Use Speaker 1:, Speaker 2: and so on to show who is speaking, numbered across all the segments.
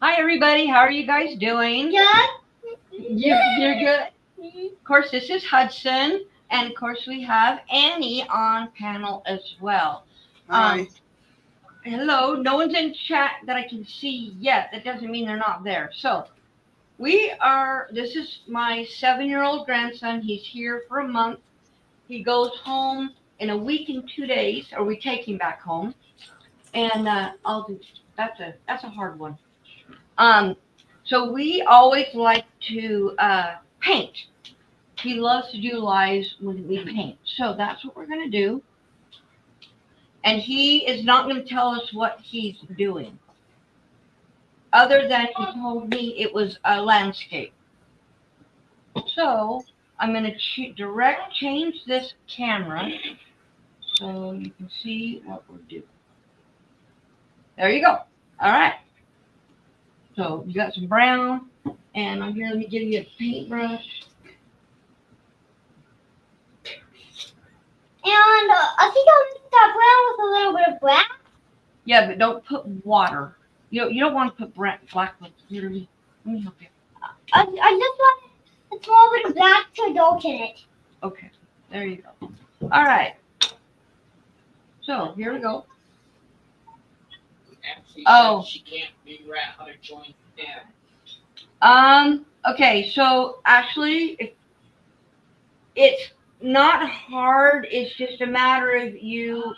Speaker 1: Hi, everybody. How are you guys doing? You're good. Of course, this is Hudson, and of course, we have Annie on panel as well.
Speaker 2: Hi.
Speaker 1: Hello. No one's in chat that I can see yet. That doesn't mean they're not there. So, we are. This is my 7-year-old grandson. He's here for a month. He goes home in a week and 2 days, or we take him back home. And I'll do. That's a hard one. Um, so we always like to paint. He loves to do lives when we paint. So that's what we're going to do. And he is not going to tell us what he's doing, other than he told me it was a landscape. So I'm going to direct change this camera so you can see what we're doing. There you go. All right. So you got some brown, and I'm here. Let me give you a paintbrush.
Speaker 3: And I think I'll mix that brown with a little bit of black.
Speaker 1: Yeah, but don't put water. You don't want to put black with literally. Let me help you.
Speaker 3: I just want a small bit of black to darken it.
Speaker 1: Okay, there you go. All right. So here we go. Oh.
Speaker 4: She can't figure out how to join them.
Speaker 1: Okay, so actually, it's not hard. It's just a matter of you.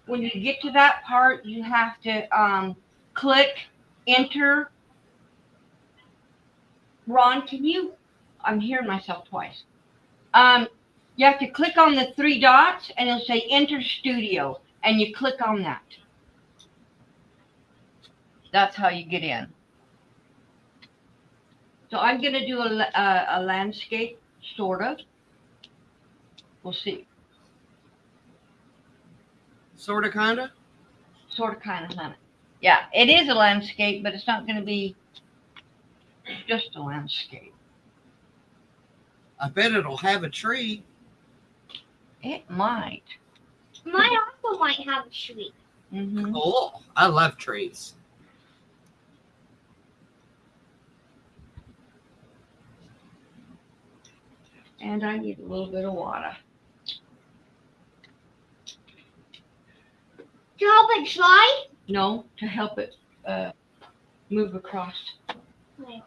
Speaker 1: When you get to that part, you have to click enter. Ron, can you? I'm hearing myself twice. You have to click on the 3 dots, and it'll say enter studio, and you click on that. That's how you get in. So I'm going to do a landscape, sort of. We'll see.
Speaker 2: Sort of, kind of?
Speaker 1: Sort of, kind of, honey. Yeah, it is a landscape, but it's not going to be just a landscape.
Speaker 2: I bet it'll have a tree.
Speaker 1: It might.
Speaker 3: Mine also might have a tree.
Speaker 1: Mm-hmm.
Speaker 2: Cool. I love trees.
Speaker 1: And I need a little bit of water.
Speaker 3: To help it dry?
Speaker 1: No, to help it move across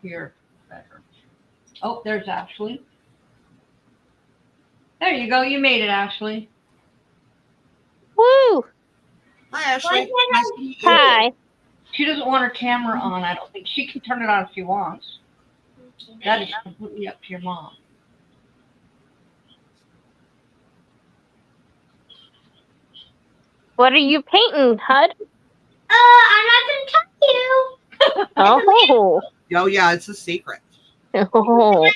Speaker 1: here better. Oh, there's Ashley. There you go. You made it, Ashley.
Speaker 5: Woo!
Speaker 2: Hi, Ashley. Nice to meet you.
Speaker 5: Hi.
Speaker 1: She doesn't want her camera on. I don't think she can turn it on if she wants. That is completely up to your mom.
Speaker 5: What are you painting, Hud?
Speaker 3: I'm not going to tell you.
Speaker 5: Oh.
Speaker 2: Oh, yeah, it's a secret.
Speaker 5: Oh.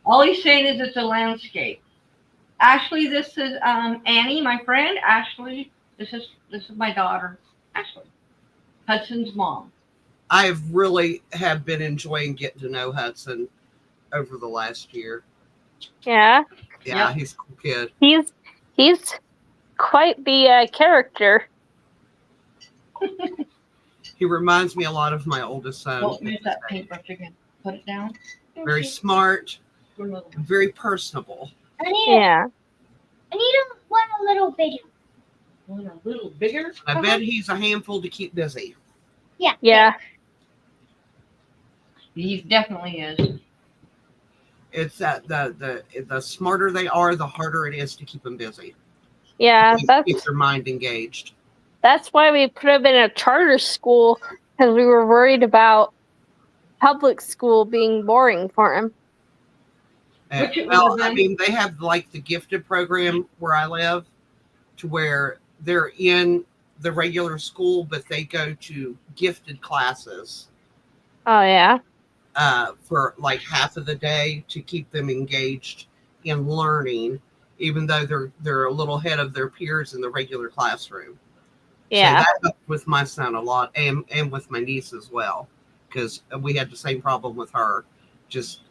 Speaker 1: All he's saying is it's a landscape. Ashley, this is Annie, my friend. Ashley, this is my daughter, Ashley, Hudson's mom.
Speaker 2: I really have been enjoying getting to know Hudson over the last year.
Speaker 5: Yeah.
Speaker 2: Yeah,
Speaker 1: Yep.
Speaker 2: he's a cool kid.
Speaker 5: He's quite the character.
Speaker 2: He reminds me a lot of my oldest son.
Speaker 1: Don't use that paintbrush again. Put it down.
Speaker 2: Very smart,
Speaker 1: Remove it.
Speaker 2: very personable.
Speaker 3: I need
Speaker 5: Yeah.
Speaker 3: one a little bigger.
Speaker 1: One a little bigger.
Speaker 2: I bet he's a handful to keep busy.
Speaker 5: Yeah.
Speaker 1: He definitely is.
Speaker 2: It's that the smarter they are, the harder it is to keep them busy.
Speaker 5: Yeah.
Speaker 2: Keep their mind engaged.
Speaker 5: That's why we put him in a charter school, because we were worried about public school being boring for him.
Speaker 1: Which it
Speaker 2: Well,
Speaker 1: would've
Speaker 2: I
Speaker 1: been.
Speaker 2: mean, they have like the gifted program where I live, to where they're in the regular school, but they go to gifted classes
Speaker 5: Oh, yeah.
Speaker 2: for like half of the day to keep them engaged in learning, even though they're a little ahead of their peers in the regular classroom.
Speaker 5: Yeah.
Speaker 2: So that helped with my son a lot, and with my niece as well, because we had the same problem with her. Just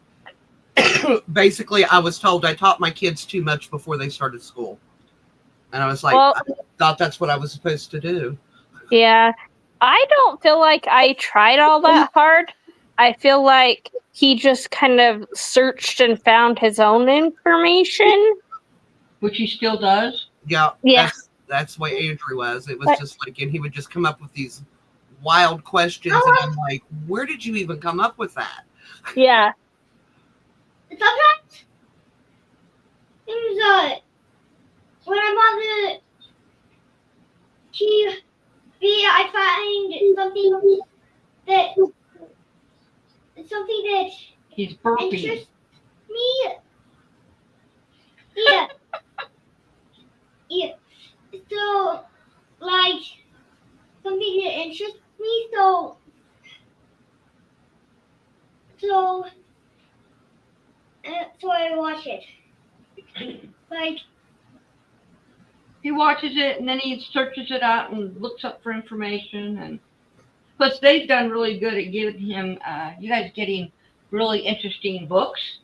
Speaker 2: basically, I was told I taught my kids too much before they started school, and I was like,
Speaker 5: Well-
Speaker 2: I thought that's what I was supposed to do.
Speaker 5: Yeah. I don't feel like I tried all that hard. I feel like he just kind of searched and found his own information.
Speaker 1: Which he still does.
Speaker 2: Yeah,
Speaker 5: Yeah.
Speaker 2: that's the way Andrew was. It was
Speaker 5: But-
Speaker 2: just like, and he would just come up with these wild questions, and I'm like, where did you even come up with that?
Speaker 5: Yeah.
Speaker 3: Sometimes things when I'm on the TV, I find something that
Speaker 1: He's burping.
Speaker 3: interests me. Yeah. Yeah. So, like, something that interests me. So I watch it. Like,
Speaker 1: He watches it and then he searches it out and looks up for information. And plus, they've done really good at giving him, you guys getting really interesting books.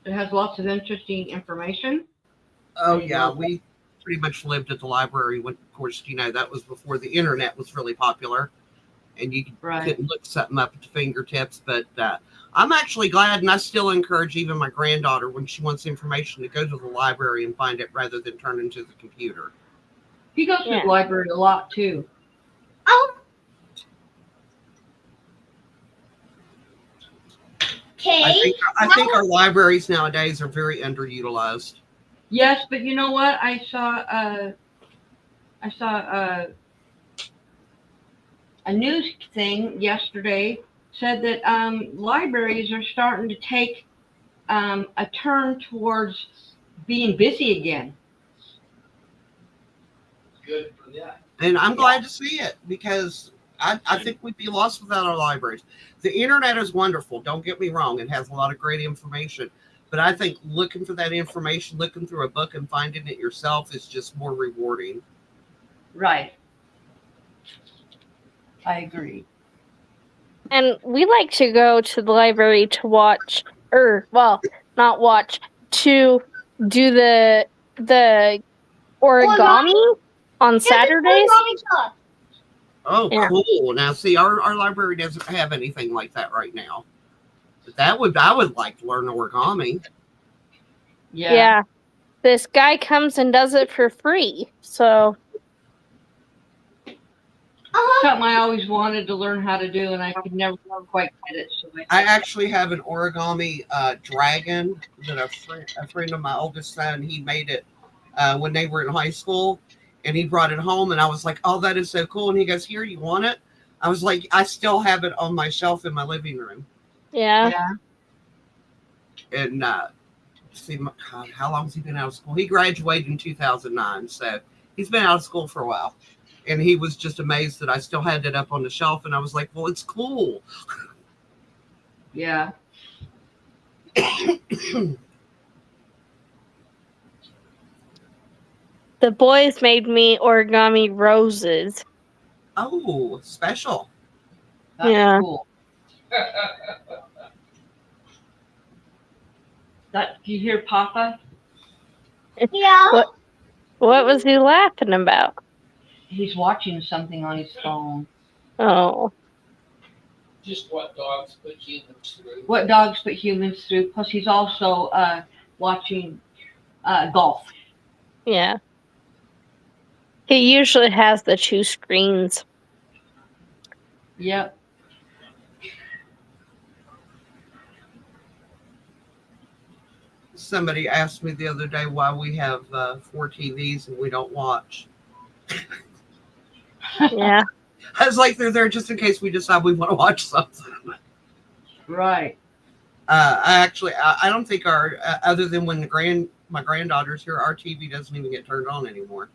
Speaker 1: It has lots of interesting information.
Speaker 2: Oh yeah, we pretty much lived at the library when, of course, that was before the internet was really popular, and you
Speaker 1: Right.
Speaker 2: couldn't look something up at the fingertips. But I'm actually glad, and I still encourage even my granddaughter when she wants information to go to the library and find it rather than turn into the computer.
Speaker 1: He goes to
Speaker 5: Yeah.
Speaker 1: the library a lot too.
Speaker 3: okay.
Speaker 2: I think our libraries nowadays are very underutilized.
Speaker 1: Yes, but you know what? I saw a news thing yesterday said that libraries are starting to take a turn towards being busy again.
Speaker 4: Good for that.
Speaker 2: And I'm glad to see it because I think we'd be lost without our libraries. The internet is wonderful. Don't get me wrong. It has a lot of great information. But I think looking for that information, looking through a book and finding it yourself is just more rewarding.
Speaker 1: Right. I agree.
Speaker 5: And we like to go to the library to watch, or well, not watch, to do the origami on Saturdays.
Speaker 2: Oh,
Speaker 5: Yeah.
Speaker 2: cool. Now, see, our library doesn't have anything like that right now. But I would like to learn origami.
Speaker 5: Yeah. This guy comes and does it for free. So,
Speaker 1: Something I always wanted to learn how to do, and I could never quite get it. So
Speaker 2: I actually have an origami dragon that a friend of my oldest son, he made it when they were in high school, and he brought it home, and I was like, oh, that is so cool. And he goes, here, you want it? I was like, I still have it on my shelf in my living room.
Speaker 5: yeah.
Speaker 2: And see, God, how long has he been out of school? He graduated in 2009, so he's been out of school for a while. And he was just amazed that I still had it up on the shelf, and I was like, well, it's cool.
Speaker 1: Yeah.
Speaker 5: The boys made me origami roses.
Speaker 2: Oh, special.
Speaker 1: That's
Speaker 5: Yeah.
Speaker 1: cool. That do you hear Papa?
Speaker 3: Yeah.
Speaker 5: What was he laughing about?
Speaker 1: He's watching something on his phone.
Speaker 5: Oh,
Speaker 4: Just what dogs put humans through.
Speaker 1: What dogs put humans through. Plus, he's also watching golf.
Speaker 5: yeah. He usually has the two screens.
Speaker 1: Yep.
Speaker 2: Somebody asked me the other day why we have 4 TVs and we don't watch.
Speaker 5: Yeah.
Speaker 2: I was like, they're there just in case we decide we want to watch something.
Speaker 1: Right.
Speaker 2: I don't think our other than when my granddaughter's here, our TV doesn't even get turned on anymore.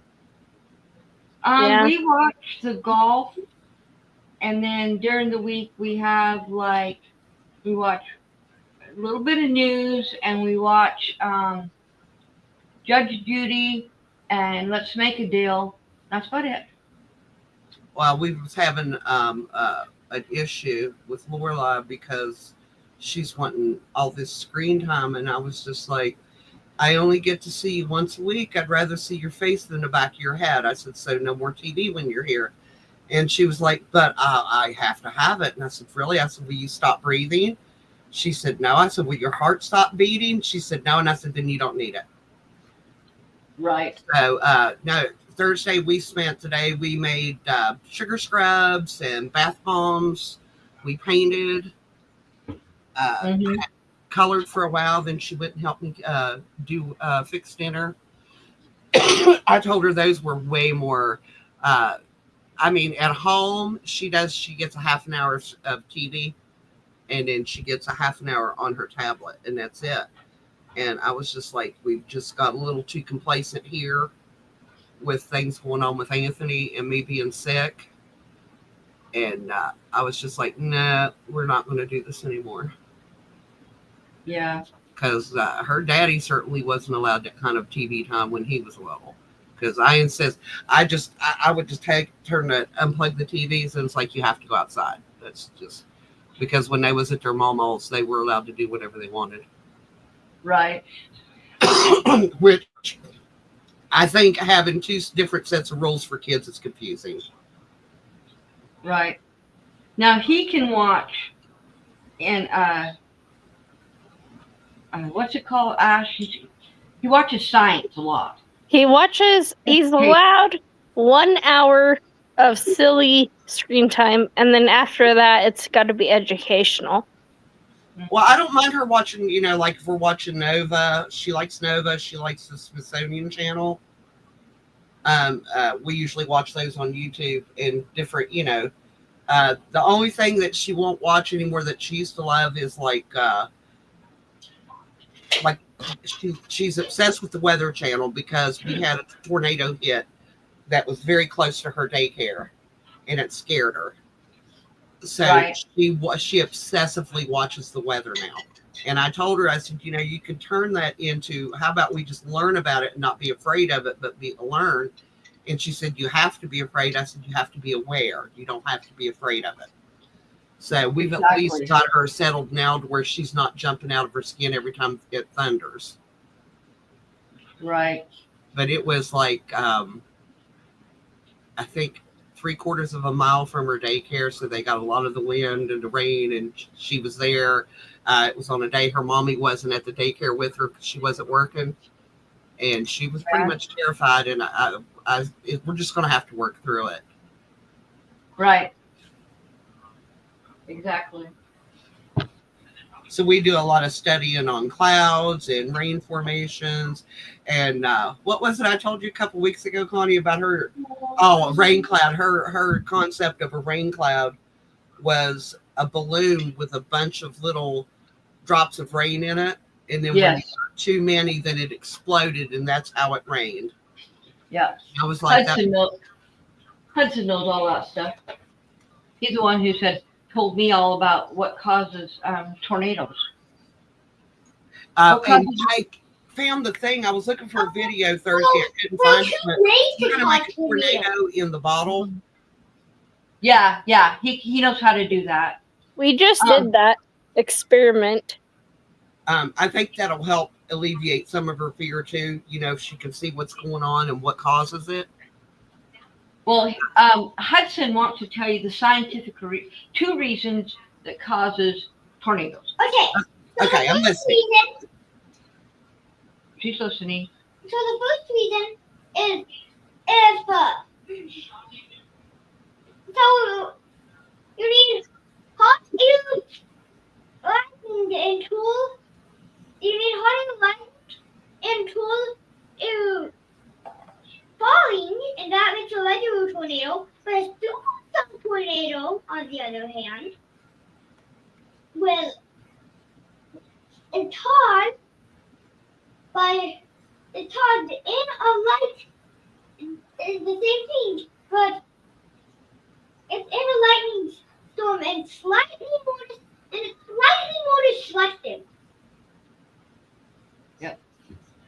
Speaker 5: Yeah.
Speaker 1: We watch the golf, and then during the week we have we watch a little bit of news, and we watch Judge Judy and Let's Make a Deal. That's about it.
Speaker 2: Well, we was having an issue with Lorelai because she's wanting all this screen time, and I was just like, I only get to see you once a week. I'd rather see your face than the back of your head. I said, so no more TV when you're here. And she was like, but I have to have it. And I said, really? I said, will you stop breathing? She said, no. I said, will your heart stop beating? She said, no. And I said, then you don't need it.
Speaker 1: Right.
Speaker 2: So, no, Thursday we spent today, we made sugar scrubs and bath bombs. We painted,
Speaker 1: Mhm.
Speaker 2: colored for a while. Then she went and helped me do fix dinner. I told her those were way more, I mean, at home, she gets a half an hour of TV, and then she gets a half an hour on her tablet, and that's it. And I was just like, we've just got a little too complacent here with things going on with Anthony and me being sick. And I was just like, nah, we're not going to do this anymore.
Speaker 1: Yeah.
Speaker 2: Because her daddy certainly wasn't allowed that kind of TV time when he was little. Because I insist, I would just unplug the TVs, and it's like, you have to go outside. That's just because when they was at their mama's, they were allowed to do whatever they wanted.
Speaker 1: Right.
Speaker 2: Which I think having two different sets of rules for kids is confusing.
Speaker 1: Right. Now he can watch in what's it called, Ash? He watches science a lot.
Speaker 5: He's allowed 1 hour of silly screen time, and then after that, it's got to be educational.
Speaker 2: Well, I don't mind her watching, like if we're watching Nova, she likes Nova, she likes the Smithsonian Channel. We usually watch those on YouTube and different, the only thing that she won't watch anymore that she used to love is like she's obsessed with the Weather Channel because we had a tornado hit that was very close to her daycare, and it scared her. So
Speaker 1: Right.
Speaker 2: she obsessively watches the weather now. And I told her, I said, you can turn that into, how about we just learn about it and not be afraid of it, but learn. And she said, you have to be afraid. I said, you have to be aware. You don't have to be afraid of it. So we've at least got her settled now to where she's not jumping out of her skin every time it thunders.
Speaker 1: Right.
Speaker 2: But it was like, I think 3/4 of a mile from her daycare. So they got a lot of the wind and the rain, and she was there. It was on a day her mommy wasn't at the daycare with her because she wasn't working. And she was pretty much terrified. And we're just going to have to work through it.
Speaker 1: Right. Exactly.
Speaker 2: So we do a lot of studying on clouds and rain formations. And what was it I told you a couple weeks ago, Connie, about her? Oh, a rain cloud. Her concept of a rain cloud was a balloon with a bunch of little drops of rain in it. And then when you got too many, then it exploded, and that's how it rained.
Speaker 1: Yeah.
Speaker 2: I was like,
Speaker 1: Hudson knows all that stuff. He's the one who told me all about what causes tornadoes.
Speaker 2: and I found the thing. I was looking for a video Thursday. I couldn't find it. But you're going to make a tornado in the bottle.
Speaker 1: Yeah. He knows how to do that.
Speaker 5: We just did that experiment.
Speaker 2: I think that'll help alleviate some of her fear too. If she can see what's going on and what causes it.
Speaker 1: Well, Hudson wants to tell you the scientific two reasons that causes tornadoes.
Speaker 3: Okay.
Speaker 2: Okay, I'm listening.
Speaker 1: She's listening.
Speaker 3: So the first reason is if so you need hot air, lightning, and tools. You need hot air, lightning, and tools falling, and that makes a regular tornado. But a superstorm tornado, on the other hand, it's caused in a light. It's the same thing, but it's in a lightning storm and it's slightly more destructive.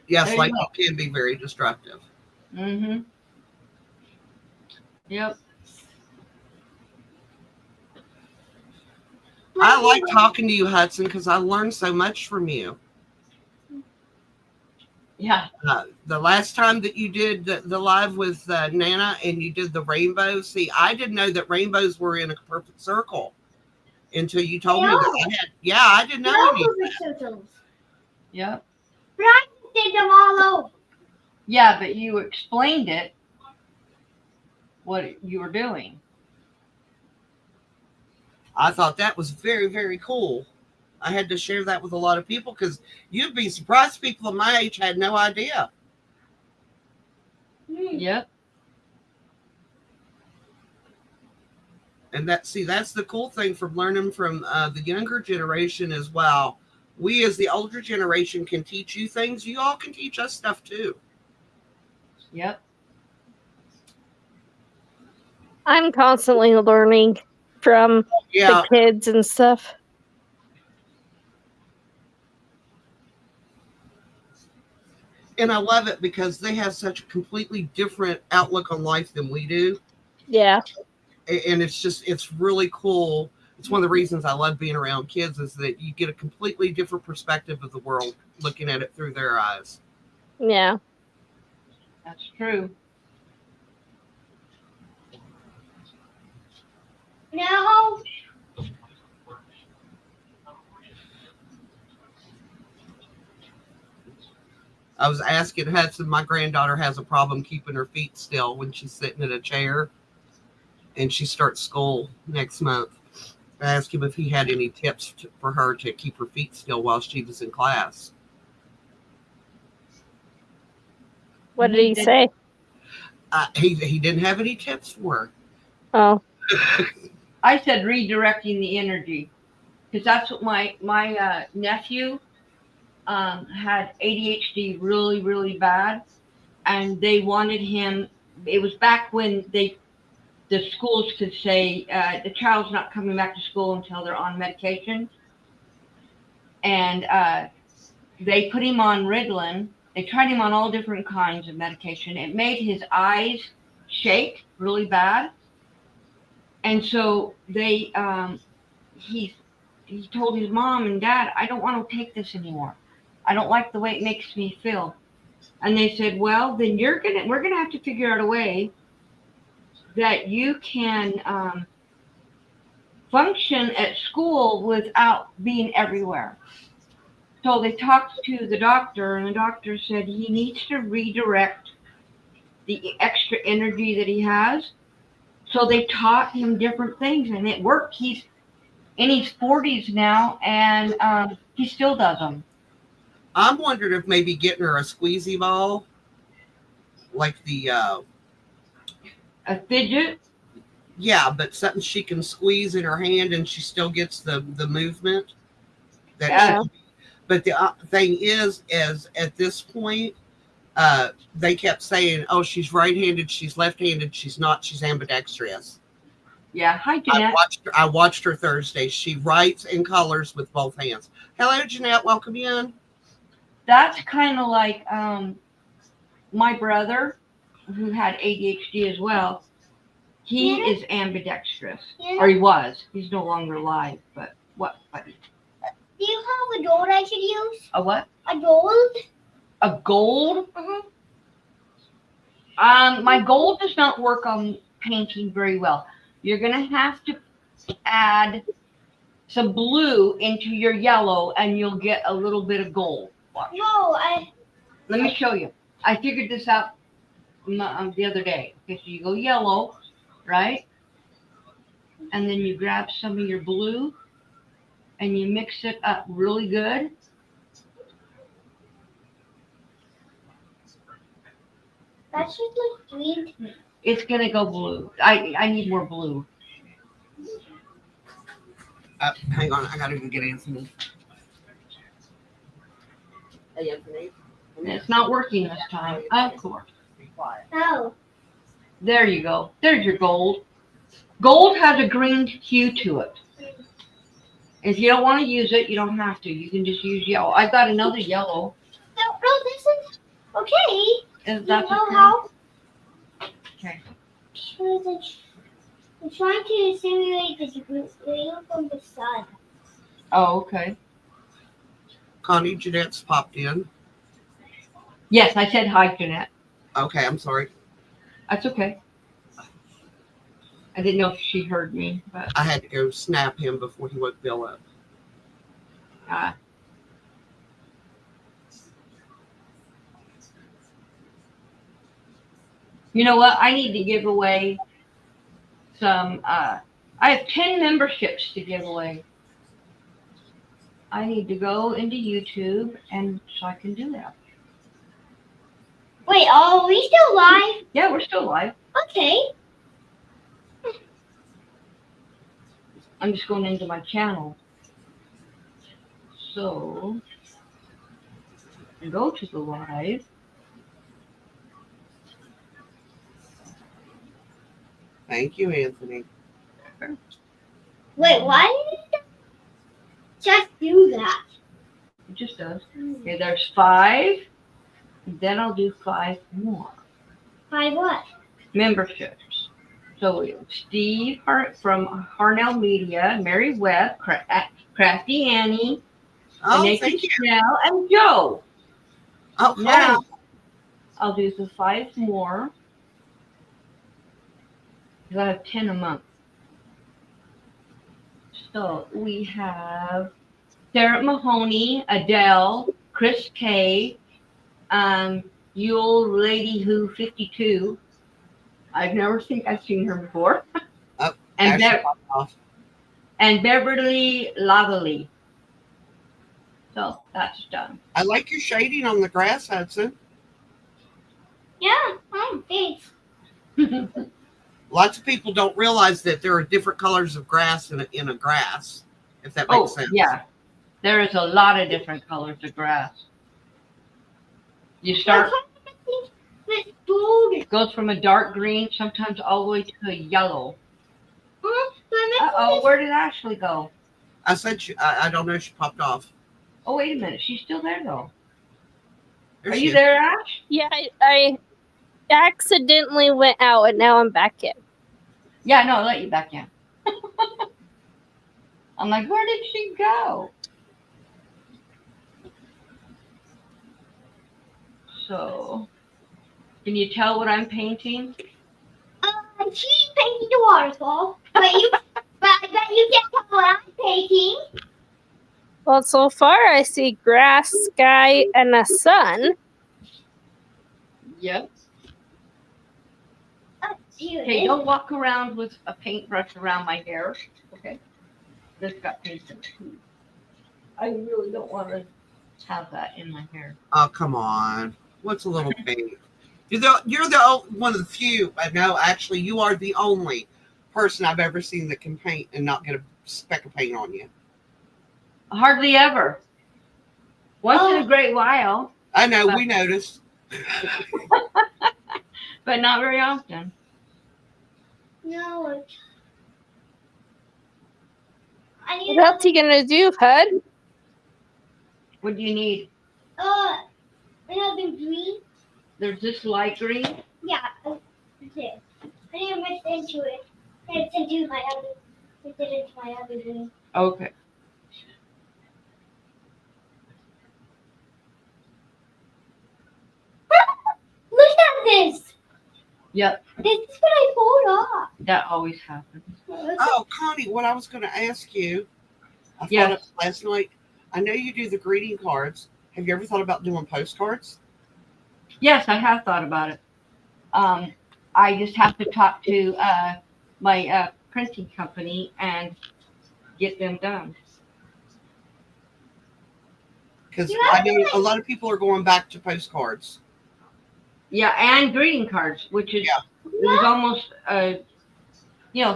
Speaker 2: Yes,
Speaker 1: There you
Speaker 2: lightning
Speaker 1: go.
Speaker 2: can be very destructive.
Speaker 1: Mm-hmm. Yep.
Speaker 2: I like talking to you, Hudson, because I learned so much from you.
Speaker 1: Yeah.
Speaker 2: The last time that you did the live with Nana and you did the rainbow, see, I didn't know that rainbows were in a perfect circle until you told me that. I didn't know any.
Speaker 3: circles.
Speaker 1: Yep.
Speaker 3: But I did them all over.
Speaker 1: Yeah, but you explained it, what you were doing.
Speaker 2: I thought that was very, very cool. I had to share that with a lot of people because you'd be surprised people of my age had no idea.
Speaker 1: Yep.
Speaker 2: And that's the cool thing from learning from the younger generation as well. We as the older generation can teach you things. You all can teach us stuff too.
Speaker 1: Yep.
Speaker 5: I'm constantly learning from
Speaker 2: Yeah.
Speaker 5: the kids and stuff.
Speaker 2: And I love it because they have such a completely different outlook on life than we do.
Speaker 5: Yeah.
Speaker 2: And it's really cool. It's one of the reasons I love being around kids is that you get a completely different perspective of the world looking at it through their eyes.
Speaker 5: Yeah.
Speaker 1: That's true.
Speaker 3: No.
Speaker 2: I was asking Hudson, my granddaughter has a problem keeping her feet still when she's sitting in a chair, and she starts school next month. I asked him if he had any tips for her to keep her feet still while she was in class.
Speaker 5: What did he say?
Speaker 2: He didn't have any tips for her.
Speaker 5: Oh.
Speaker 1: I said redirecting the energy, because that's what my nephew had ADHD really, really bad, and they wanted him. It was back when the schools could say the child's not coming back to school until they're on medication, and they put him on Ritalin. They tried him on all different kinds of medication. It made his eyes shake really bad, and so he told his mom and dad, I don't want to take this anymore. I don't like the way it makes me feel. And they said, well, then we're gonna have to figure out a way that you can function at school without being everywhere. So they talked to the doctor, and the doctor said he needs to redirect the extra energy that he has. So they taught him different things, and it worked. He's in his 40s now, and he still does them.
Speaker 2: I'm wondering if maybe getting her a squeezy ball, like the
Speaker 1: A fidget.
Speaker 2: yeah, but something she can squeeze in her hand and she still gets the movement.
Speaker 5: Yeah.
Speaker 2: But the thing is at this point, they kept saying, "Oh, she's right-handed, she's left-handed, she's not, she's ambidextrous."
Speaker 1: Yeah. Hi, Jeanette.
Speaker 2: I watched her Thursday. She writes and colors with both hands. Hello, Jeanette. Welcome in.
Speaker 1: That's kind of like my brother, who had ADHD as well. He is ambidextrous, or he was. He's no longer alive. But what?
Speaker 3: Do you have a gold I should use?
Speaker 1: A what?
Speaker 3: A gold?
Speaker 1: A gold? My gold does not work on painting very well. You're gonna have to add some blue into your yellow, and you'll get a little bit of gold. Watch.
Speaker 3: No,
Speaker 1: Let me show you. I figured this out the other day. Okay, so you go yellow, right? And then you grab some of your blue and you mix it up really good.
Speaker 3: that should look green to me.
Speaker 1: It's gonna go blue. I need more blue.
Speaker 2: Hang on, I gotta go get Anthony. Hey, Anthony.
Speaker 1: It's not working this time. Of course.
Speaker 2: Be quiet.
Speaker 3: Oh.
Speaker 1: There you go. There's your gold. Gold has a green hue to it. If you don't want to use it, you don't have to. You can just use yellow. I've got another yellow.
Speaker 3: No, this is okay.
Speaker 1: Is that
Speaker 3: you know
Speaker 1: okay?
Speaker 3: how?
Speaker 1: Okay.
Speaker 3: I'm trying to simulate the green from the sun.
Speaker 1: Oh, okay.
Speaker 2: Connie, Jeanette's popped in.
Speaker 1: Yes, I said hi, Jeanette.
Speaker 2: Okay, I'm sorry.
Speaker 1: That's okay. I didn't know if she heard me, but
Speaker 2: I had to go snap him before he woke Bill up.
Speaker 1: uh, you know what? I need to give away some. I have 10 memberships to give away. I need to go into YouTube, and so I can do that.
Speaker 3: Wait, are we still live?
Speaker 1: Yeah, we're still live.
Speaker 3: Okay.
Speaker 1: I'm just going into my channel. So, go to the live.
Speaker 2: Thank you, Anthony.
Speaker 3: Wait, why did it just do that?
Speaker 1: It just does. Okay, there's 5. And then I'll do 5 more
Speaker 3: By what?
Speaker 1: memberships. So we have Steve from Harnell Media, Mary Webb, Crafty Annie,
Speaker 2: Oh,
Speaker 1: Naked
Speaker 2: thank you.
Speaker 1: Snell, and Joe.
Speaker 2: Oh, cool.
Speaker 1: Now I'll do the 5 more because I have 10 a month. So we have Sarah Mahoney, Adele, Chris K, you old lady who 52. I've never seen her before.
Speaker 2: Oh,
Speaker 1: and
Speaker 2: Ashley popped off.
Speaker 1: and Beverly Lavely. So that's done.
Speaker 2: I like your shading on the grass, Hudson.
Speaker 3: Yeah, thanks.
Speaker 2: Lots of people don't realize that there are different colors of grass in a grass, if that makes sense.
Speaker 1: Yeah. There is a lot of different colors of grass. You start,
Speaker 3: Let's do
Speaker 1: it goes from a dark green, sometimes all the way to a yellow. Uh-oh, where did Ashley go?
Speaker 2: I said I don't know. She popped off.
Speaker 1: Oh, wait a minute. She's still there, though.
Speaker 2: There
Speaker 1: Are
Speaker 2: she
Speaker 1: you
Speaker 2: is.
Speaker 1: there, Ash?
Speaker 5: Yeah, I accidentally went out and now I'm back in.
Speaker 1: Yeah, no, I'll let you back in. I'm like, where did she go? So, can you tell what I'm painting?
Speaker 3: She's painting the waterfall. But you can't tell what I'm painting.
Speaker 5: Well, so far I see grass, sky, and a sun.
Speaker 1: Yep.
Speaker 3: Okay,
Speaker 1: Okay, don't walk around with a paintbrush around my hair. Okay. This got paint in it too. I really don't want to have that in my hair.
Speaker 2: Oh, come on. What's a little paint? You're one of the few. No, actually, you are the only person I've ever seen that can paint and not get a speck of paint on you.
Speaker 1: Hardly ever. Once in a great while,
Speaker 2: I know, we noticed.
Speaker 1: but not very often.
Speaker 3: No. I need
Speaker 5: What else you gonna do, Hud?
Speaker 1: What do you need?
Speaker 3: another green.
Speaker 1: There's this light green.
Speaker 3: Yeah, okay. I need to mix into it. Mix it into my other green.
Speaker 1: Okay.
Speaker 3: Look at this.
Speaker 1: Yep,
Speaker 3: This is what I pulled off.
Speaker 1: that always happens.
Speaker 2: Oh, Connie, what I was going to ask you, I thought
Speaker 1: Yes.
Speaker 2: of last night. I know you do the greeting cards. Have you ever thought about doing postcards?
Speaker 1: Yes, I have thought about it. I just have to talk to my printing company and get them done.
Speaker 2: Because
Speaker 3: You
Speaker 2: I
Speaker 3: have
Speaker 2: know
Speaker 3: to-
Speaker 2: a lot of people are going back to postcards.
Speaker 1: Yeah, and greeting cards, which is
Speaker 2: Yeah.
Speaker 1: it was almost a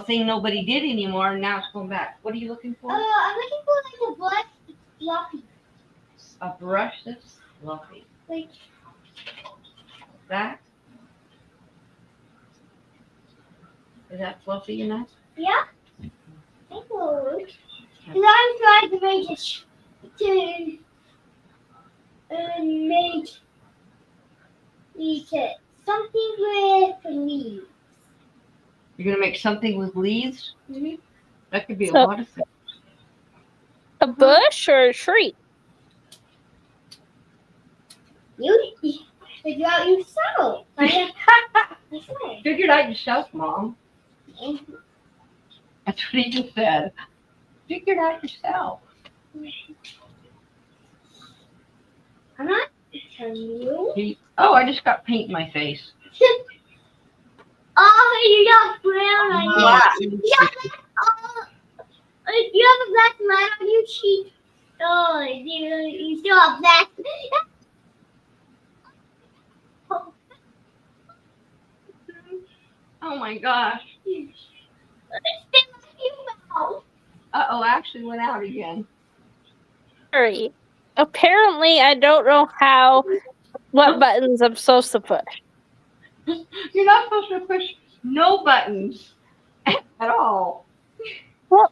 Speaker 1: thing nobody did anymore, and now it's going back. What are you looking for?
Speaker 3: I'm looking for like a black fluffy.
Speaker 1: A brush that's fluffy.
Speaker 3: Like
Speaker 1: That is that fluffy enough?
Speaker 3: yeah. I think it'll work. Cause I'm trying to make it something with leaves.
Speaker 1: You're gonna make something with leaves.
Speaker 3: Mm-hmm.
Speaker 1: That could be a
Speaker 5: So-
Speaker 1: lot of things.
Speaker 5: A bush or a tree?
Speaker 3: You figure out yourself. That's right.
Speaker 1: Figure it out yourself, Mom. That's what he just said. Figure it out yourself.
Speaker 3: I'm not telling you.
Speaker 1: Oh, I just got paint in my face.
Speaker 3: Oh, you got brown on you.
Speaker 1: Wow.
Speaker 3: You have a black line on your cheek. Oh, you still have black.
Speaker 1: Oh my gosh.
Speaker 3: Oh,
Speaker 1: Uh-oh, I actually went out again.
Speaker 5: Sorry. Apparently, I don't know what buttons I'm supposed to push.
Speaker 1: You're not supposed to push no buttons at all.
Speaker 5: Well,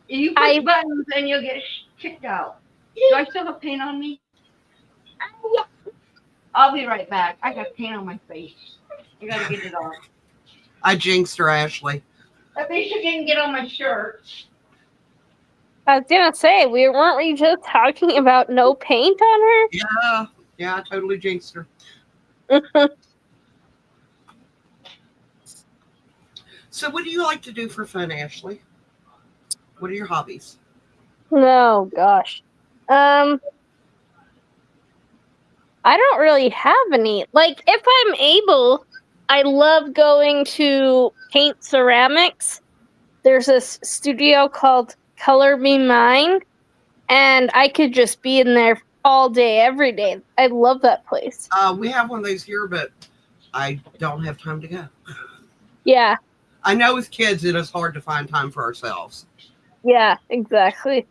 Speaker 1: You push buttons and you'll get kicked out. Do I still have paint on me?
Speaker 3: yeah.
Speaker 1: I'll be right back. I got paint on my face. I gotta get it off.
Speaker 2: I jinxed her, Ashley.
Speaker 1: At least it didn't get on my shirt.
Speaker 5: I was gonna say, weren't we just talking about no paint on
Speaker 2: Yeah, I totally jinxed her.
Speaker 5: her?
Speaker 2: So what do you like to do for fun, Ashley? What are your hobbies?
Speaker 5: No, gosh. I don't really have any. Like, if I'm able, I love going to paint ceramics. There's this studio called Color Me Mine, and I could just be in there all day, every day. I love that place.
Speaker 2: We have one of those here, but I don't have time to go.
Speaker 5: Yeah,
Speaker 2: I know with kids it is hard to find time for ourselves.
Speaker 5: yeah, exactly.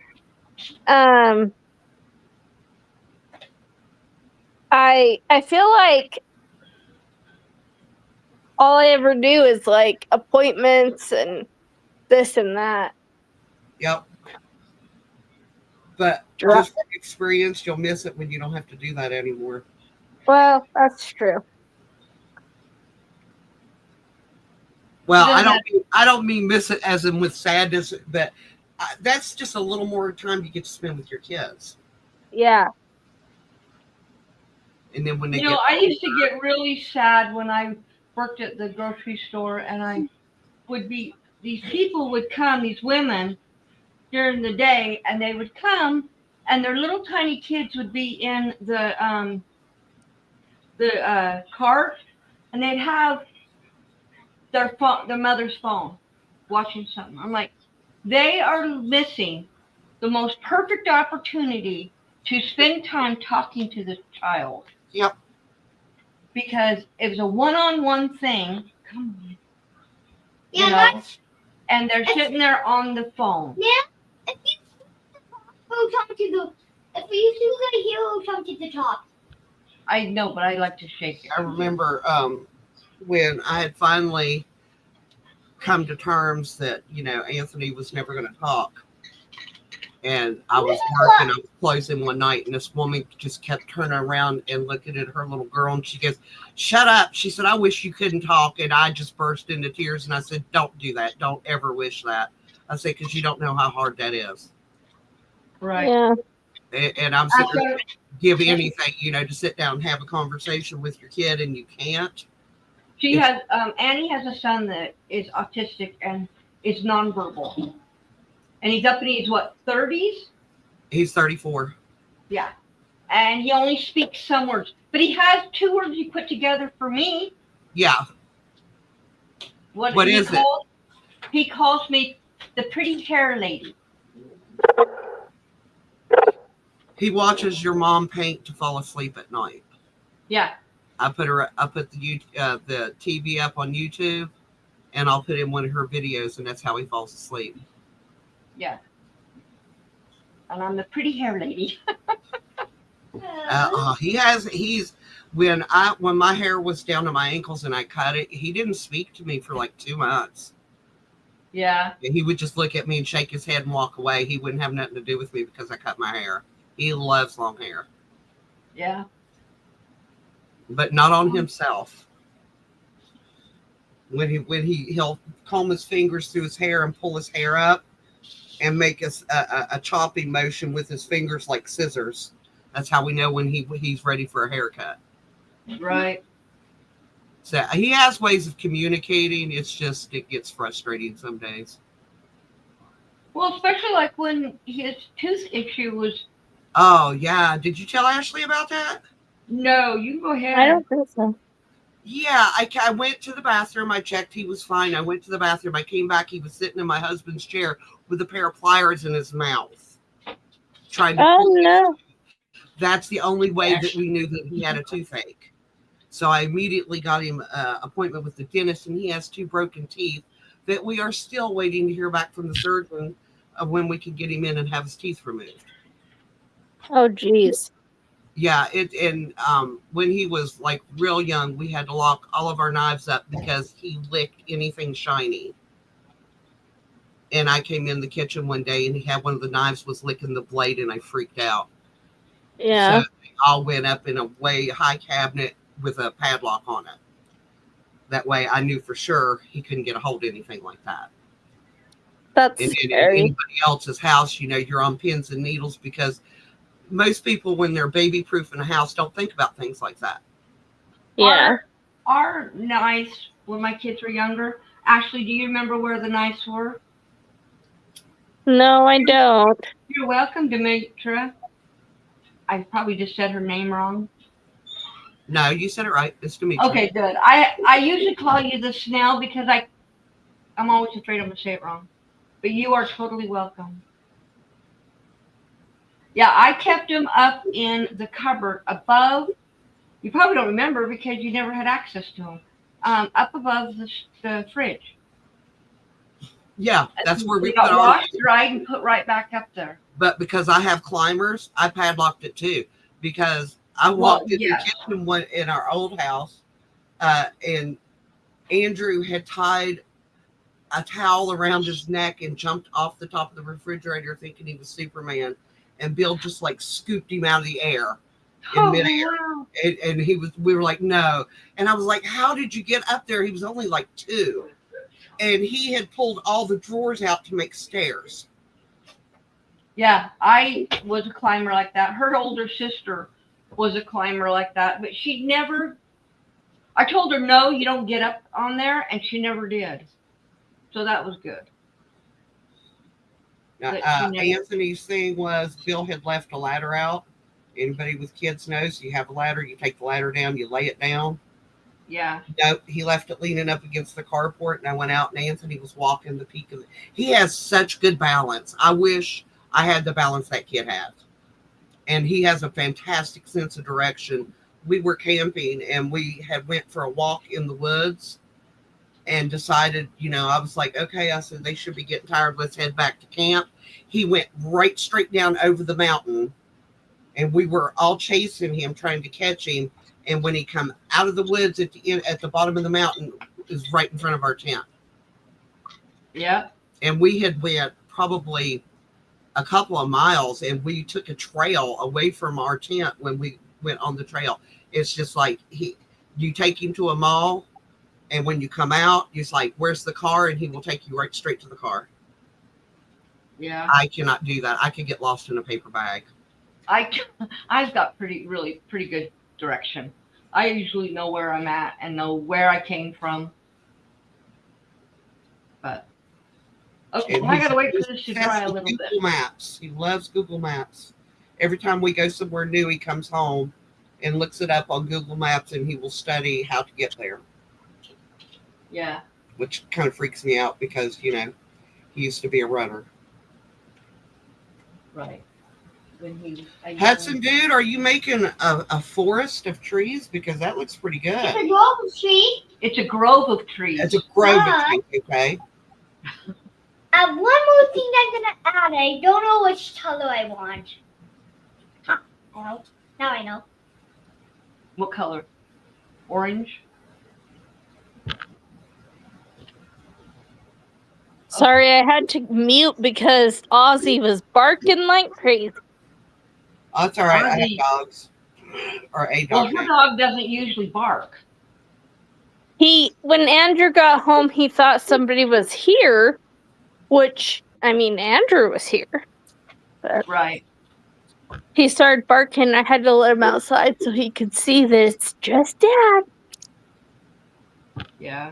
Speaker 5: I feel like all I ever do is like appointments and this and that.
Speaker 2: Yep. But just from experience, you'll miss it when you don't have to do that anymore.
Speaker 5: Well, that's true.
Speaker 2: Well,
Speaker 1: Yeah.
Speaker 2: I don't mean miss it as in with sadness, but that's just a little more time you get to spend with your kids.
Speaker 5: Yeah.
Speaker 2: And then when they
Speaker 1: You know, I used to get really sad when I worked at the grocery store, and these people would come, these women, during the day, and they would come, and their little tiny kids would be in the cart, and they'd have their mother's phone, watching something. I'm like, they are missing the most perfect opportunity to spend time talking to the child.
Speaker 2: Yep.
Speaker 1: Because it was a one-on-one thing. Come on.
Speaker 3: Yeah,
Speaker 1: You know,
Speaker 3: that's
Speaker 1: and they're sitting there on the phone.
Speaker 3: if you see the hero come to the top.
Speaker 1: I know, but I like to shake it.
Speaker 2: I remember when I had finally come to terms that, Anthony was never going to talk. And I was working, I was closing one night, and this woman just kept turning around and looking at her little girl, and she goes, "Shut up." She said, "I wish you couldn't talk." And I just burst into tears, and I said, "Don't do that. Don't ever wish that." I said, because you don't know how hard that is.
Speaker 1: Right.
Speaker 5: Yeah.
Speaker 2: And I'm sitting there give anything, to sit down and have a conversation with your kid, and you can't.
Speaker 1: She has Annie has a son that is autistic and is nonverbal. And he's up in his 30s?
Speaker 2: He's 34.
Speaker 1: Yeah. And he only speaks some words. But he has 2 words he put together for me.
Speaker 2: Yeah.
Speaker 1: What
Speaker 2: is it?
Speaker 1: He calls me the pretty hair lady.
Speaker 2: He watches your mom paint to fall asleep at night.
Speaker 1: Yeah.
Speaker 2: I put the TV up on YouTube, and I'll put in one of her videos, and that's how he falls asleep.
Speaker 1: Yeah. And I'm the pretty hair lady.
Speaker 2: When my hair was down to my ankles and I cut it, he didn't speak to me for like 2 months.
Speaker 1: Yeah.
Speaker 2: He would just look at me and shake his head and walk away. He wouldn't have nothing to do with me because I cut my hair. He loves long hair,
Speaker 1: Yeah.
Speaker 2: but not on himself. He'll comb his fingers through his hair and pull his hair up and make a chopping motion with his fingers like scissors. That's how we know when he's ready for a haircut.
Speaker 1: Right.
Speaker 2: So he has ways of communicating. It's just, it gets frustrating some days.
Speaker 1: Well, especially like when his tooth issue was.
Speaker 2: Oh, yeah. Did you tell Ashley about that?
Speaker 1: No, you can go ahead.
Speaker 5: I don't think so.
Speaker 2: Yeah, I went to the bathroom. I checked. He was fine. I went to the bathroom. I came back. He was sitting in my husband's chair with a pair of pliers in his mouth. Trying to
Speaker 5: Oh
Speaker 2: pull.
Speaker 5: no.
Speaker 2: That's the only way that we knew that he had a toothache. So I immediately got him an appointment with the dentist, and he has 2 broken teeth that we are still waiting to hear back from the surgeon of when we can get him in and have his teeth removed.
Speaker 5: Oh geez.
Speaker 2: Yeah, when he was like real young, we had to lock all of our knives up because he licked anything shiny. And I came in the kitchen one day and he had one of the knives was licking the blade, and I freaked out.
Speaker 5: Yeah.
Speaker 2: So they all went up in a way high cabinet with a padlock on it. That way I knew for sure he couldn't get a hold of anything like that.
Speaker 5: That's
Speaker 2: And in
Speaker 5: scary.
Speaker 2: anybody else's house, you're on pins and needles, because most people, when they're baby proof in a house, don't think about things like that.
Speaker 5: Yeah.
Speaker 1: Our knives, when my kids were younger. Ashley, do you remember where the knives were?
Speaker 5: No, I don't.
Speaker 1: You're welcome, Demetra. I probably just said her name wrong.
Speaker 2: No, you said it right. It's Demetra.
Speaker 1: Okay, good. I usually call you the Snell because I'm always afraid I'm going to say it wrong. But you are totally welcome. Yeah, I kept them up in the cupboard above. You probably don't remember because you never had access to them. Up above the fridge.
Speaker 2: Yeah, that's where we put
Speaker 1: got
Speaker 2: our.
Speaker 1: washed, dried, and put right back up there.
Speaker 2: But because I have climbers, I padlocked it too. Because I walked in
Speaker 1: yes.
Speaker 2: the kitchen one in our old house, and Andrew had tied a towel around his neck and jumped off the top of the refrigerator thinking he was Superman, and Bill just like scooped him out of the air in midair.
Speaker 1: Wow.
Speaker 2: And we were like, no. And I was like, how did you get up there? He was only like 2. And he had pulled all the drawers out to make stairs.
Speaker 1: Yeah, I was a climber like that. Her older sister was a climber like that, but she never. I told her, no, you don't get up on there, and she never did. So that was good.
Speaker 2: Now,
Speaker 1: But she never-
Speaker 2: Anthony's thing was Bill had left a ladder out. Anybody with kids knows you have a ladder, you take the ladder down, you lay it down.
Speaker 1: Yeah.
Speaker 2: Nope, he left it leaning up against the carport, and I went out, and Anthony was walking the peak of it. He has such good balance. I wish I had the balance that kid has. And he has a fantastic sense of direction. We were camping, and we had went for a walk in the woods and decided, I was like, okay, I said, they should be getting tired. Let's head back to camp. He went right straight down over the mountain, and we were all chasing him, trying to catch him. And when he come out of the woods at the bottom of the mountain, is right in front of our tent.
Speaker 1: Yeah.
Speaker 2: And we had went probably a couple of miles, and we took a trail away from our tent when we went on the trail. It's just like you take him to a mall, and when you come out, he's like, where's the car? And he will take you right straight to the car.
Speaker 1: Yeah.
Speaker 2: I cannot do that. I could get lost in a paper bag.
Speaker 1: I've got pretty good direction. I usually know where I'm at and know where I came from. But okay,
Speaker 2: And
Speaker 1: I gotta
Speaker 2: he's
Speaker 1: wait for this to dry a
Speaker 2: obsessed with
Speaker 1: little bit.
Speaker 2: Google Maps. He loves Google Maps. Every time we go somewhere new, he comes home and looks it up on Google Maps, and he will study how to get there,
Speaker 1: Yeah.
Speaker 2: which kind of freaks me out because, he used to be a runner.
Speaker 1: Right. When he was a young-
Speaker 2: Hudson, dude, are you making a forest of trees? Because that looks pretty
Speaker 3: It's a
Speaker 2: good.
Speaker 3: grove tree.
Speaker 1: It's a grove of trees.
Speaker 2: It's a grove of
Speaker 3: Yeah.
Speaker 2: trees, okay?
Speaker 3: One more thing I'm gonna add. I don't know which color I want. Oh, now I know.
Speaker 1: What color? Orange?
Speaker 5: Sorry, I had to mute because Ozzy was barking like crazy.
Speaker 2: Oh, that's all right. I have
Speaker 1: Ozzy.
Speaker 2: dogs. Or a
Speaker 1: Well,
Speaker 2: dog.
Speaker 1: her dog doesn't usually bark.
Speaker 5: When Andrew got home, he thought somebody was here, which, Andrew was here.
Speaker 1: Right.
Speaker 5: he started barking. I had to let him outside so he could see that it's just Dad.
Speaker 1: Yeah.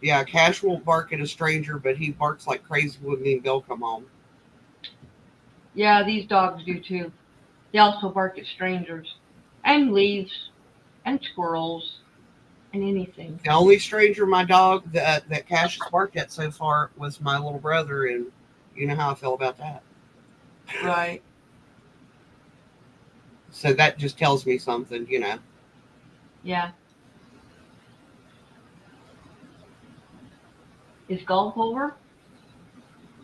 Speaker 2: Yeah, Cash won't bark at a stranger, but he barks like crazy when me and Bill come home.
Speaker 1: Yeah, these dogs do too. They also bark at strangers and leaves and squirrels and anything.
Speaker 2: The only stranger my dog that Cash has barked at so far was my little brother, and you know how I feel about that.
Speaker 1: Right.
Speaker 2: So that just tells me something, you know.
Speaker 1: Yeah. Is golf over?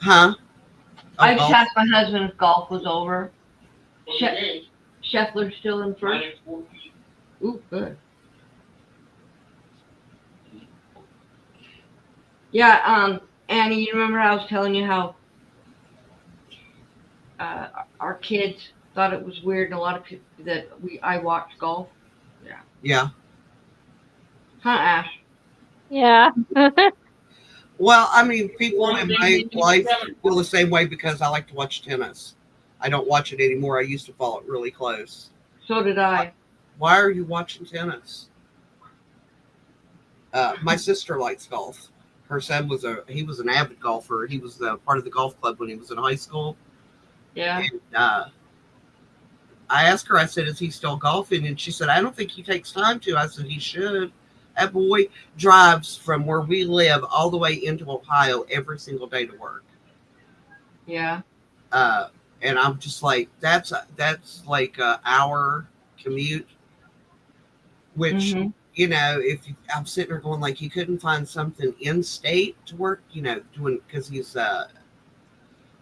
Speaker 2: Huh?
Speaker 1: I
Speaker 2: Oh,
Speaker 1: just
Speaker 2: golf?
Speaker 1: asked my husband if golf was over.
Speaker 4: Well,
Speaker 1: Shut-
Speaker 4: the game's
Speaker 1: Scheffler's still in first.
Speaker 4: -14.
Speaker 1: Ooh, good. Yeah, Annie, you remember I was telling you how our kids thought it was weird, and a lot of people that I watched golf.
Speaker 2: Yeah.
Speaker 1: Huh, Ash?
Speaker 5: Yeah.
Speaker 2: Well, I mean, people
Speaker 4: One
Speaker 2: in
Speaker 4: thing
Speaker 2: my
Speaker 4: they do
Speaker 2: life
Speaker 4: better.
Speaker 2: feel the same way because I like to watch tennis. I don't watch it anymore. I used to follow it really close.
Speaker 1: So did I.
Speaker 2: Why are you watching tennis? My sister likes golf. Her son was an avid golfer. He was part of the golf club when he was in high school.
Speaker 1: Yeah.
Speaker 2: And I asked her, I said, is he still golfing? And she said, I don't think he takes time to. I said, he should. That boy drives from where we live all the way into Ohio every single day to work.
Speaker 1: Yeah.
Speaker 2: And I'm just like, that's like an hour commute, which,
Speaker 1: Mhm.
Speaker 2: you know, I'm sitting there going like, you couldn't find something in state to work, you know, doing, because he's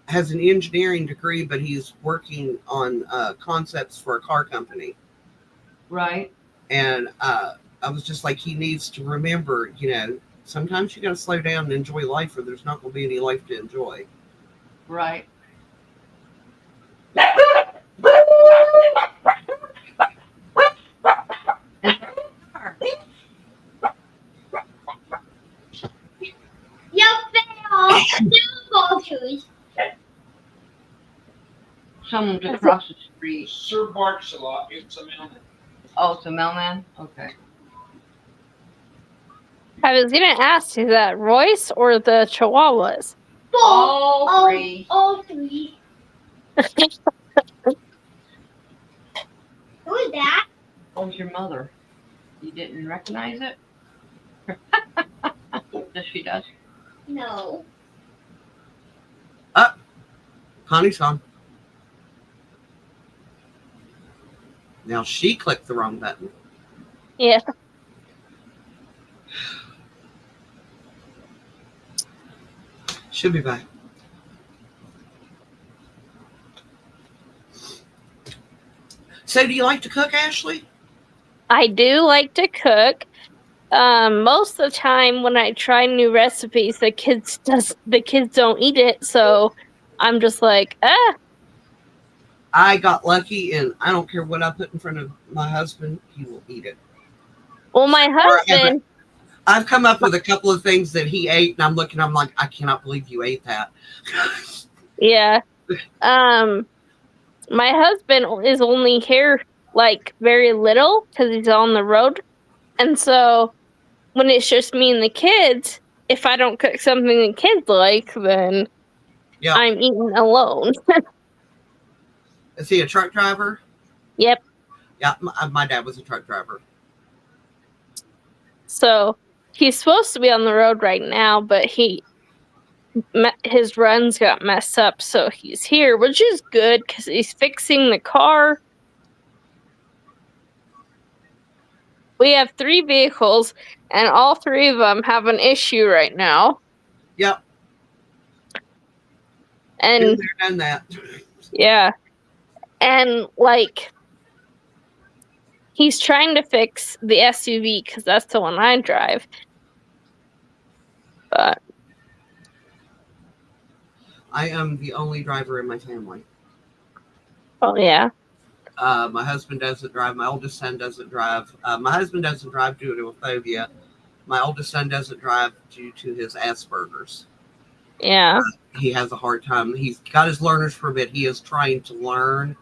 Speaker 2: has an engineering degree, but he's working on concepts for a car company.
Speaker 1: Right.
Speaker 2: And I was just like, he needs to remember, you know, sometimes you got to slow down and enjoy life, or there's not going to be any life to enjoy.
Speaker 1: Right.
Speaker 3: You fail. New ball shoes.
Speaker 1: Someone's across the street.
Speaker 4: Sir barks a lot. It's a mailman.
Speaker 1: Oh, it's a mailman? Okay.
Speaker 5: I was gonna ask, is that Royce or the Chihuahuas?
Speaker 1: All three.
Speaker 3: All three. Who is that?
Speaker 1: Oh, it's your mother. You didn't recognize it? Yes, she does.
Speaker 3: No.
Speaker 2: Connie's home. Now she clicked the wrong button.
Speaker 5: Yeah.
Speaker 2: She'll be back. So, do you like to cook, Ashley?
Speaker 5: I do like to cook. Most of the time when I try new recipes, the kids don't eat it, so I'm just like,
Speaker 2: I got lucky, and I don't care what I put in front of my husband, he will eat it.
Speaker 5: Well, my husband,
Speaker 2: I've come up with a couple of things that he ate, and I'm like, I cannot believe you ate that.
Speaker 5: yeah. My husband is only here like very little because he's on the road, and so when it's just me and the kids, if I don't cook something the kids like, then
Speaker 2: Yeah.
Speaker 5: I'm eating alone.
Speaker 2: Is he a truck driver?
Speaker 5: Yep.
Speaker 2: Yeah, my dad was a truck driver.
Speaker 5: So he's supposed to be on the road right now, but his runs got messed up, so he's here, which is good because he's fixing the car. We have 3 vehicles, and all 3 of them have an issue right now.
Speaker 2: Yep.
Speaker 5: And
Speaker 2: Been there, done that.
Speaker 5: yeah, and like he's trying to fix the SUV because that's the one I drive. But
Speaker 2: I am the only driver in my family.
Speaker 5: oh yeah,
Speaker 2: My husband doesn't drive. My oldest son doesn't drive. My husband doesn't drive due to a phobia. My oldest son doesn't drive due to his Asperger's.
Speaker 5: Yeah.
Speaker 2: He has a hard time. He's got his learner's permit. He is trying to learn,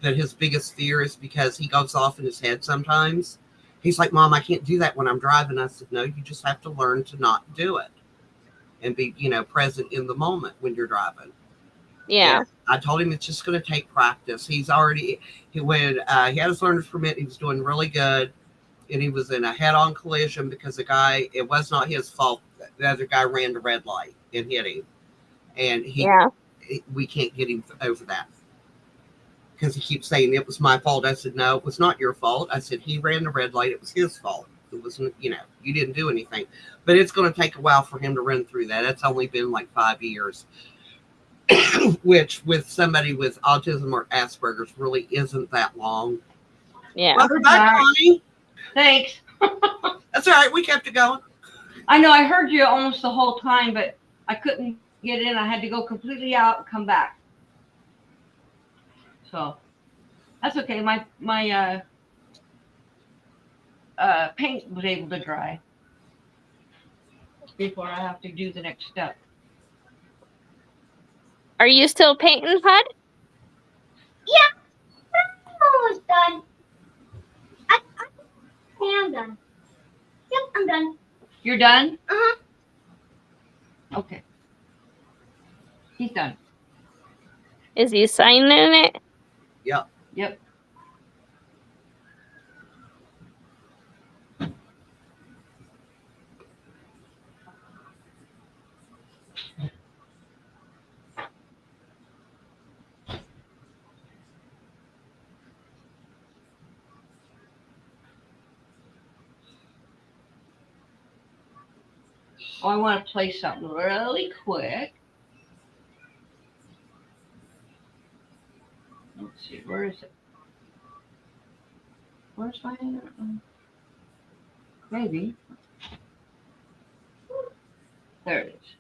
Speaker 2: that his biggest fear is because he goes off in his head sometimes. He's like, Mom, I can't do that when I'm driving. I said, no, you just have to learn to not do it and be, present in the moment when you're driving.
Speaker 5: Yeah.
Speaker 2: And I told him it's just going to take practice. When he had his learner's permit, he was doing really good. And he was in a head-on collision because it was not his fault. The other guy ran the red light and hit him. And we can't get him over that. Because he keeps saying it was my fault. I said, no, it was not your fault. I said, he ran the red light. It was his fault. It wasn't, you didn't do anything. But it's going to take a while for him to run through that. It's only been like 5 years, which with somebody with autism or Asperger's really isn't that long.
Speaker 5: Yeah.
Speaker 2: Welcome back, Connie.
Speaker 1: Thanks.
Speaker 2: That's all right. We kept it going.
Speaker 1: I know I heard you almost the whole time, but I couldn't get in. I had to go completely out and come back. So that's okay. My paint was able to dry before I have to do the next step.
Speaker 5: Are you still painting, Hud?
Speaker 3: Yeah, I'm almost done. I am done. Yep, I'm done.
Speaker 1: You're done?
Speaker 3: Uh-huh.
Speaker 1: Okay. He's done.
Speaker 5: Is he signing it?
Speaker 1: Yep. Oh, I want to play something really quick. Let's see, where is it? Where's my maybe. There it is.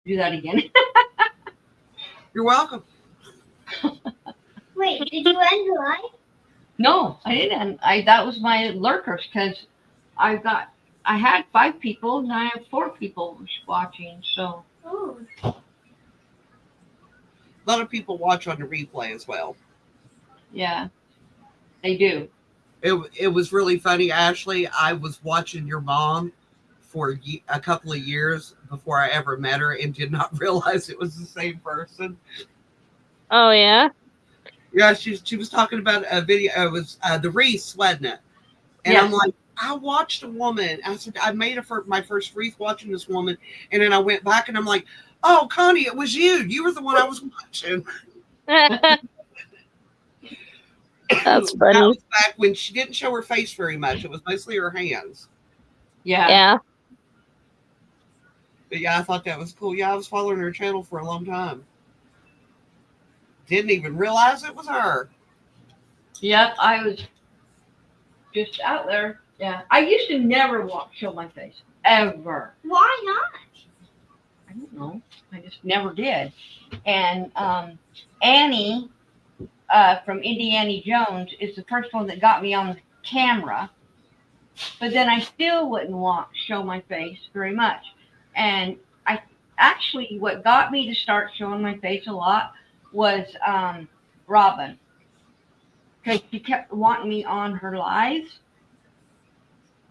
Speaker 1: Do that again.
Speaker 2: You're welcome.
Speaker 3: Wait, did you end the live?
Speaker 1: No, I didn't. That was my lurkers because I had 5 people and I have 4 people watching. So
Speaker 3: Oh.
Speaker 2: A lot of people watch on the replay as well.
Speaker 1: yeah, they do.
Speaker 2: It was really funny, Ashley. I was watching your mom for a couple of years before I ever met her and did not realize it was the same person.
Speaker 5: Oh, yeah?
Speaker 2: Yeah, she was talking about a video. It was the wreaths, wasn't it? And
Speaker 1: Yes.
Speaker 2: I'm like, I watched a woman. I said, I made my first wreath watching this woman. And then I went back and I'm like, oh, Connie, it was you. You were the one I was watching.
Speaker 5: That's
Speaker 2: That
Speaker 5: funny.
Speaker 2: was back when she didn't show her face very much. It was mostly her hands.
Speaker 1: Yeah.
Speaker 5: Yeah.
Speaker 2: But yeah, I thought that was cool. Yeah, I was following her channel for a long time. Didn't even realize it was her.
Speaker 1: Yep, I was just out there. Yeah. I used to never show my face. Ever.
Speaker 3: Why not?
Speaker 1: I don't know. I just never did. And Annie from Indiana Jones is the first one that got me on the camera. But then I still wouldn't show my face very much. And what got me to start showing my face a lot was Robin. Because she kept wanting me on her lives.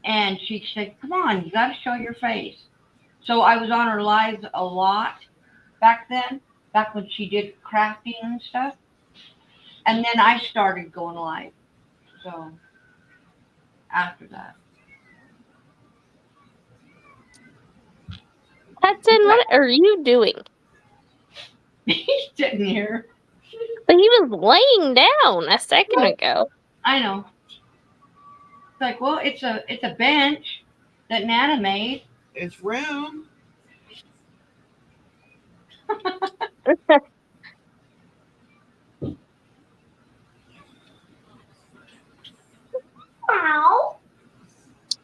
Speaker 1: And she said, come on, you got to show your face. So I was on her lives a lot back then, back when she did crafting and stuff. And then I started going live. So after that.
Speaker 5: Hudson, what are you doing?
Speaker 1: He's sitting here.
Speaker 5: But he was laying down a second ago.
Speaker 1: I know. It's like, well, it's a bench that Nana made.
Speaker 2: It's room.
Speaker 3: Meow.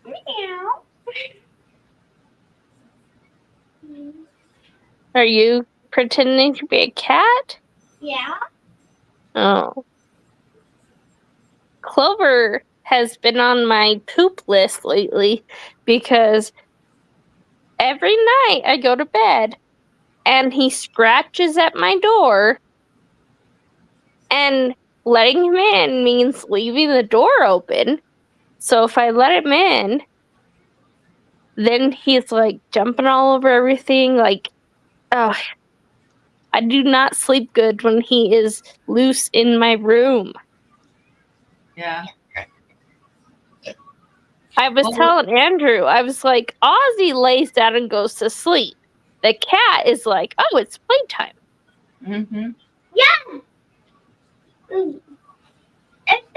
Speaker 3: Meow.
Speaker 5: Are you pretending to be a cat?
Speaker 3: Yeah.
Speaker 5: Oh. Clover has been on my poop list lately because every night I go to bed and he scratches at my door, and letting him in means leaving the door open. So if I let him in, then he's like jumping all over everything. Like, oh, I do not sleep good when he is loose in my room.
Speaker 1: Yeah.
Speaker 5: I was
Speaker 1: Well,
Speaker 5: telling Andrew, I was like, Ozzy lays down and goes to sleep. The cat is like, oh, it's playtime.
Speaker 1: Mm-hmm.
Speaker 3: Yeah. Mm. It's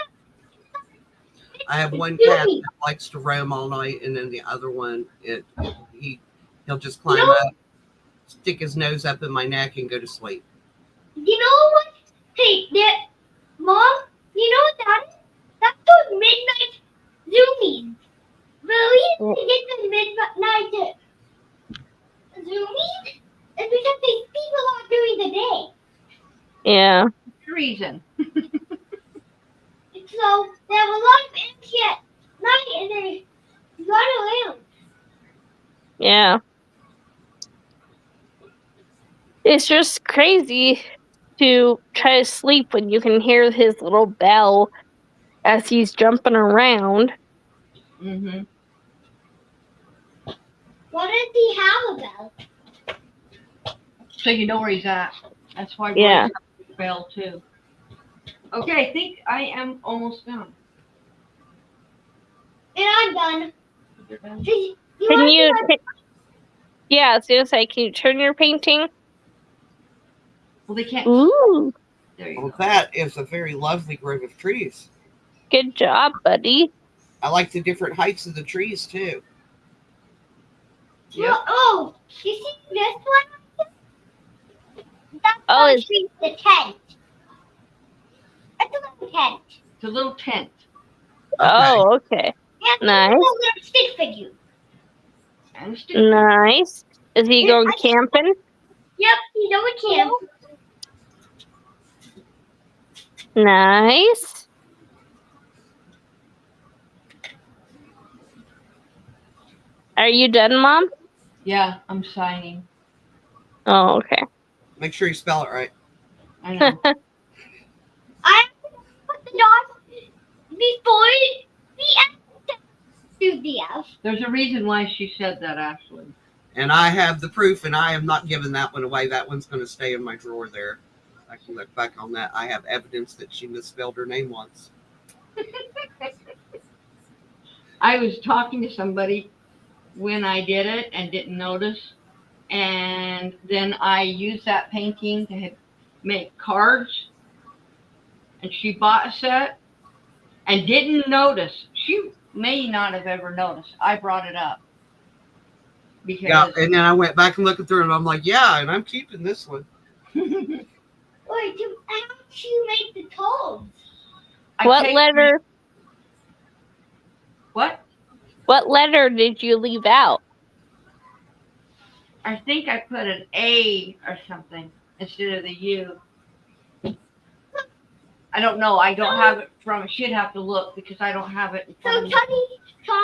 Speaker 2: I have one
Speaker 3: Scooby.
Speaker 2: cat that likes to roam all night, and then the other one, he'll just climb up, stick his nose up in my neck, and go to sleep.
Speaker 3: You know what? Hey, Mom, you know what that is? That's those midnight zoomies. The reason they get the midnight zoomies is because they sleep a lot during the day.
Speaker 5: Yeah.
Speaker 1: Reason.
Speaker 3: So they have a lot of energy at night and they run around.
Speaker 5: Yeah. It's just crazy to try to sleep when you can hear his little bell as he's jumping around.
Speaker 1: Mm-hmm.
Speaker 3: Why does he have a bell?
Speaker 1: So you know where he's at. That's why
Speaker 5: Yeah.
Speaker 1: Royce fell too. Okay, I think I am almost done.
Speaker 3: And I'm done.
Speaker 1: You're done?
Speaker 3: You
Speaker 5: Can
Speaker 3: wanna
Speaker 5: you?
Speaker 3: do
Speaker 5: Yeah, I was gonna say, can you turn your painting?
Speaker 1: Well, they can't.
Speaker 5: Ooh,
Speaker 1: There you
Speaker 2: Well,
Speaker 1: go.
Speaker 2: that is a very lovely grove of trees.
Speaker 5: good job, buddy.
Speaker 2: I like the different heights of the trees too.
Speaker 1: Yep.
Speaker 3: Oh, you see this one? That's
Speaker 5: Oh,
Speaker 3: the
Speaker 5: it's-
Speaker 3: tree, the tent. That's a little tent.
Speaker 1: It's a little tent.
Speaker 5: Oh, okay.
Speaker 3: And
Speaker 5: Nice.
Speaker 3: a little stick figure.
Speaker 1: And a stick.
Speaker 5: Nice. Is he going camping?
Speaker 3: Yep, he's over camp.
Speaker 5: Nice. Are you done, Mom?
Speaker 1: Yeah, I'm signing.
Speaker 5: Oh, okay.
Speaker 2: Make sure you spell it right.
Speaker 1: I know.
Speaker 3: I have to put the dot before the F to the F.
Speaker 1: There's a reason why she said that, Ashley.
Speaker 2: And I have the proof, and I am not giving that one away. That one's going to stay in my drawer there. I can look back on that. I have evidence that she misspelled her name once.
Speaker 1: I was talking to somebody when I did it and didn't notice. And then I used that painting to make cards. And she bought a set and didn't notice. She may not have ever noticed. I brought it up. Because
Speaker 2: Yeah, and then I went back and looked through it, and I'm like, yeah, and I'm keeping this one.
Speaker 3: Wait, how did you make the toes?
Speaker 1: I
Speaker 5: What
Speaker 1: taped-
Speaker 5: letter?
Speaker 1: What?
Speaker 5: What letter did you leave out?
Speaker 1: I think I put an A or something instead of the U. I don't know. I don't have it from. I should have to look because I don't have it in
Speaker 3: So
Speaker 1: front of me.
Speaker 3: so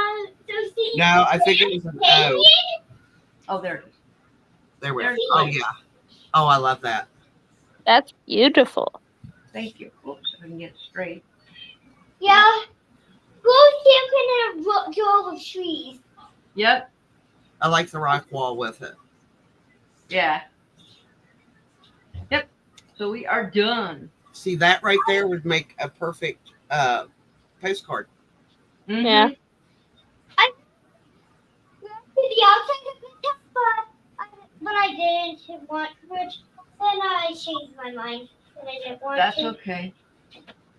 Speaker 3: see.
Speaker 2: No, I think it was an O.
Speaker 1: Oh, there it is.
Speaker 2: There we go.
Speaker 1: There's
Speaker 2: Oh,
Speaker 1: one.
Speaker 2: yeah. Oh, I love that.
Speaker 5: That's beautiful.
Speaker 1: Thank you. Oops, if I can get it straight.
Speaker 3: Yeah. Go camping in a grove of trees.
Speaker 1: Yep.
Speaker 2: I like the rock wall with it.
Speaker 1: Yeah. Yep. So we are done.
Speaker 2: See, that right there would make a perfect postcard.
Speaker 1: Mhm.
Speaker 5: Yeah.
Speaker 3: To the outside of the tent, but I didn't want which. Then I changed my mind and I didn't want
Speaker 1: That's
Speaker 3: to.
Speaker 1: okay.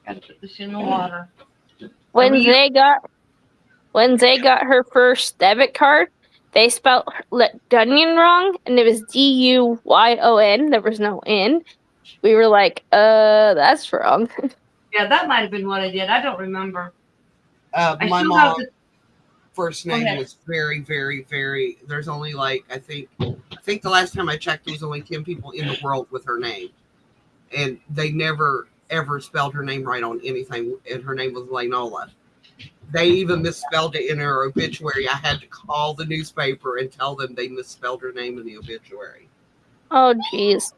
Speaker 1: Gotta put this in the water.
Speaker 5: When
Speaker 1: mean-
Speaker 5: Zay got her first debit card, they spelled Dunyon wrong, and it was Duyon. There was no N. We were like, that's wrong.
Speaker 1: Yeah, that might have been what I did. I don't remember. I
Speaker 2: My
Speaker 1: still have
Speaker 2: mom
Speaker 1: the.
Speaker 2: first
Speaker 1: Go
Speaker 2: name
Speaker 1: ahead.
Speaker 2: was very, very, very. There's only like I think think the last time I checked, there was only 10 people in the world with her name. And they never, ever spelled her name right on anything. And her name was Lanola. They even misspelled it in her obituary. I had to call the newspaper and tell them they misspelled her name in the obituary.
Speaker 5: Oh, jeez.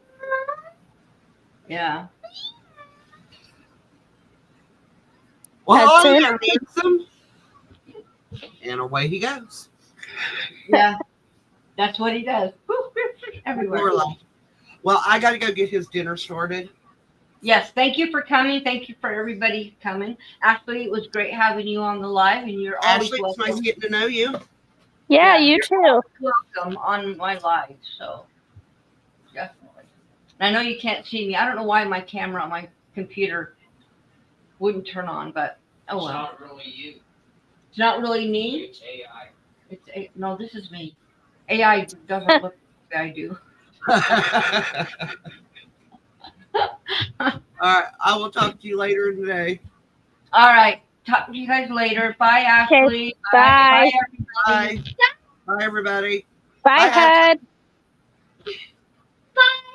Speaker 1: Yeah.
Speaker 2: Well,
Speaker 5: That's
Speaker 2: hello
Speaker 5: it.
Speaker 2: there, Ransom. And away he goes.
Speaker 1: Yeah. That's what he does. Everywhere.
Speaker 2: Lorelai. Well, I got to go get his dinner started.
Speaker 1: Yes, thank you for coming. Thank you for everybody coming. Ashley, it was great having you on the live, and you're always
Speaker 2: Ashley, it's nice
Speaker 1: welcome.
Speaker 2: getting to know you.
Speaker 5: Yeah,
Speaker 1: Yeah,
Speaker 5: you too.
Speaker 1: Welcome on my live. So definitely. And I know you can't see me. I don't know why my camera on my computer wouldn't turn on, but oh
Speaker 4: It's
Speaker 1: well.
Speaker 4: not really you.
Speaker 1: It's not really me.
Speaker 4: It's AI.
Speaker 1: No, this is me. AI doesn't look like I do.
Speaker 2: All right. I will talk to you later in the day.
Speaker 1: All right. Talk to you guys later. Bye, Ashley.
Speaker 5: Bye.
Speaker 1: Bye, everybody.
Speaker 2: Bye. Bye, everybody.
Speaker 5: Bye,
Speaker 2: Bye,
Speaker 5: Hud.
Speaker 3: Bye.